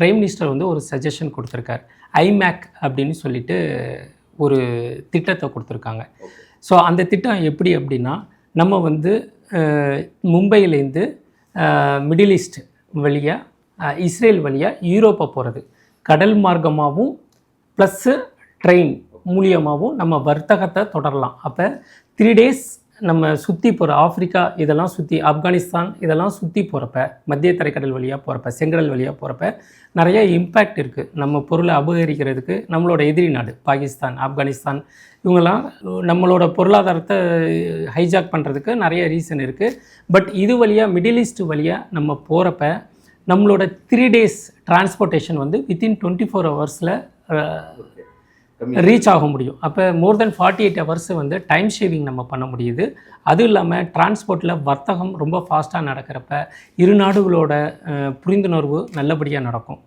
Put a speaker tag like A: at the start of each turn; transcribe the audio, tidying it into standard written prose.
A: Prime minister வந்து ஒரு suggestion கொடுத்துருக்கார். ஐமேக் அப்படின்னு சொல்லிட்டு ஒரு திட்டத்தை கொடுத்துருக்காங்க. ஸோ அந்த திட்டம் எப்படி அப்படின்னா, நம்ம வந்து மும்பையிலேருந்து மிடில் ஈஸ்ட் வழியாக இஸ்ரேல் வழியாக யூரோப்பை போகிறது, கடல் மார்க்கமாகவும் ப்ளஸ்ஸு ட்ரெயின் மூலியமாகவும் நம்ம வர்த்தகத்தை தொடரலாம். அப்போ 3 days நம்ம சுற்றி போகிற ஆஃப்ரிக்கா இதெல்லாம் சுற்றி, ஆப்கானிஸ்தான் இதெல்லாம் சுற்றி போகிறப்ப, மத்திய தரைக்கடல் வழியாக போகிறப்ப, செங்கடல் வழியாக போகிறப்ப நிறைய இம்பேக்ட் இருக்குது. நம்ம பொருளை அபகரிக்கிறதுக்கு நம்மளோட எதிரி நாடு பாகிஸ்தான், ஆப்கானிஸ்தான் இவங்கெல்லாம் நம்மளோட பொருளாதாரத்தை ஹைஜாக் பண்ணுறதுக்கு நிறைய ரீசன் இருக்குது. பட் இது வழியாக மிடில் ஈஸ்ட் வழியாக நம்ம போகிறப்ப நம்மளோட 3 days டிரான்ஸ்போர்ட்டேஷன் வந்து வித்தின் 24 hours ரீச் ஆக முடியும். அப்போ மோர் தென் 48 hours வந்து டைம் ஷேவிங் நம்ம பண்ண முடியுது. அதுவும் இல்லாமல் டிரான்ஸ்போர்ட்டில் வர்த்தகம் ரொம்ப ஃபாஸ்ட்டாக நடக்கிறப்ப இரு நாடுகளோட புரிந்துணர்வு நல்லபடியாக நடக்கும்.